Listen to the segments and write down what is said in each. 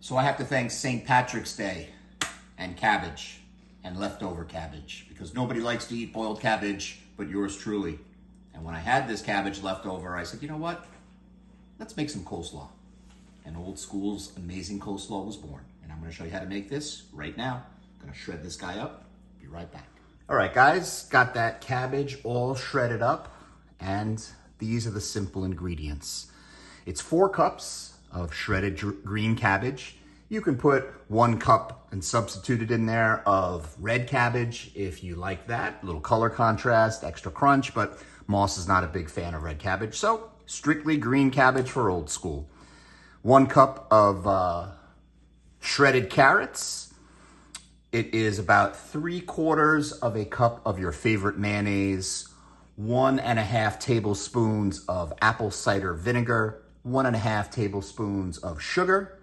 So I have to thank St. Patrick's Day and cabbage and leftover cabbage, because nobody likes to eat boiled cabbage but yours truly. And when I had this cabbage left over, I said, you know what? Let's make some coleslaw. And Old School's amazing coleslaw was born. And I'm going to show you how to make this right now. I'm going to shred this guy up. Be right back. All right, guys, got that cabbage all shredded up. And these are the simple ingredients. It's 4 cups of shredded green cabbage. You can put 1 cup and substitute it in there of red cabbage if you like that. A little color contrast, extra crunch, but Moss is not a big fan of red cabbage, so strictly green cabbage for Old School. 1 cup of shredded carrots. It is about 3/4 of a cup of your favorite mayonnaise, 1.5 tablespoons of apple cider vinegar, 1.5 tablespoons of sugar,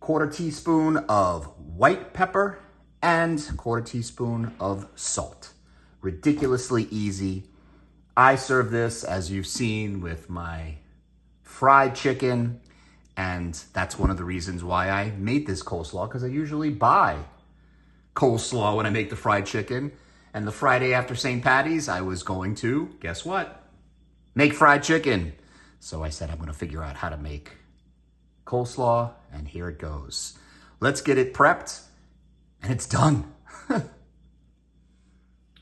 1/4 teaspoon of white pepper, and 1/4 teaspoon of salt. Ridiculously easy. I serve this, as you've seen, with my fried chicken, and that's one of the reasons why I made this coleslaw, because I usually buy coleslaw when I make the fried chicken. And the Friday after St. Patty's, I was going to, guess what? Make fried chicken. So I said I'm going to figure out how to make coleslaw, and here it goes. Let's get it prepped, and it's done.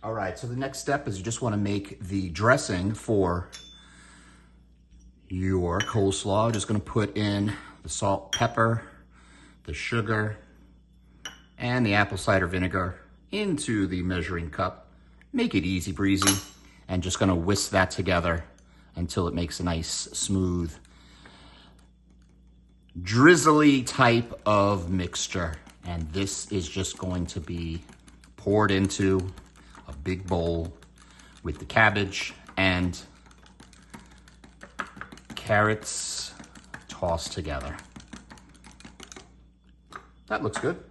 All right, so the next step is you just want to make the dressing for your coleslaw. Just going to put in the salt, pepper, the sugar, and the apple cider vinegar into the measuring cup. Make it easy breezy, and just going to whisk that together until it makes a nice, smooth, drizzly type of mixture. And this is just going to be poured into a big bowl with the cabbage and carrots tossed together. That looks good.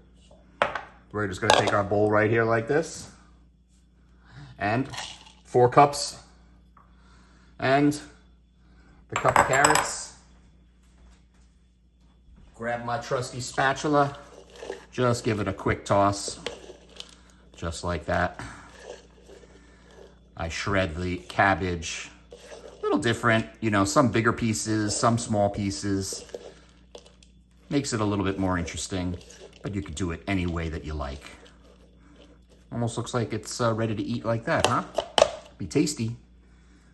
We're just gonna take our bowl right here like this, and 4 cups and the cup of carrots. Grab my trusty spatula, just give it a quick toss, just like that. I shred the cabbage a little different, you know, some bigger pieces, some small pieces. Makes it a little bit more interesting, but you could do it any way that you like. Almost looks like it's ready to eat like that, huh? Be tasty,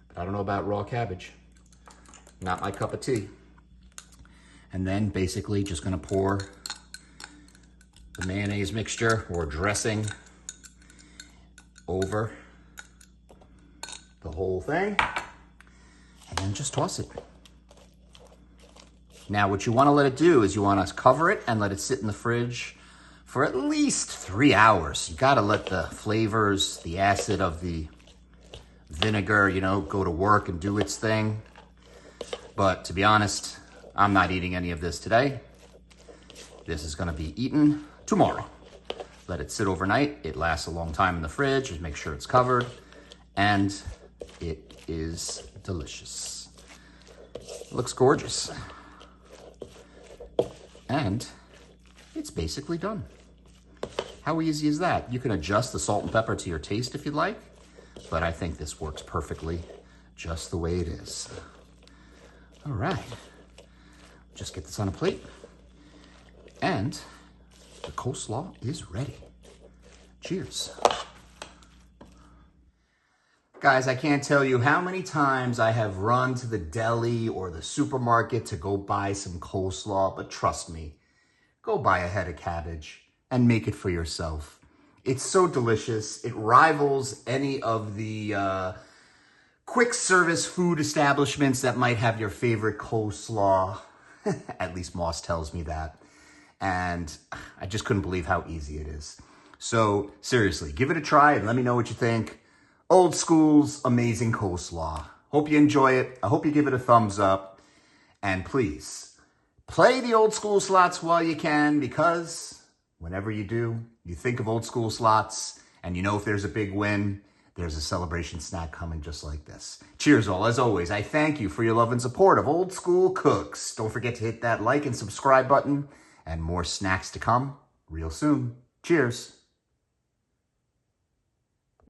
but I don't know about raw cabbage. Not my cup of tea. And then basically just gonna pour the mayonnaise mixture or dressing over the whole thing, and then just toss it. Now what you wanna let it do is you wanna cover it and let it sit in the fridge for at least 3 hours. You gotta let the flavors, the acid of the vinegar, you know, go to work and do its thing. But to be honest, I'm not eating any of this today. This is gonna be eaten tomorrow. Let it sit overnight. It lasts a long time in the fridge. Just make sure it's covered, and it is delicious. It looks gorgeous. And it's basically done. How easy is that? You can adjust the salt and pepper to your taste if you'd like, but I think this works perfectly just the way it is. All right. Just get this on a plate, and the coleslaw is ready. Cheers. Guys, I can't tell you how many times I have run to the deli or the supermarket to go buy some coleslaw, but trust me, go buy a head of cabbage and make it for yourself. It's so delicious. It rivals any of the quick service food establishments that might have your favorite coleslaw. At least Moss tells me that. And I just couldn't believe how easy it is. So seriously, give it a try and let me know what you think. Old School's amazing coleslaw. Hope you enjoy it. I hope you give it a thumbs up. And please, play the Old School slots while you can, because whenever you do, you think of Old School slots, and you know if there's a big win, there's a celebration snack coming just like this. Cheers all. As always, I thank you for your love and support of Old School Cooks. Don't forget to hit that like and subscribe button, and more snacks to come real soon. Cheers.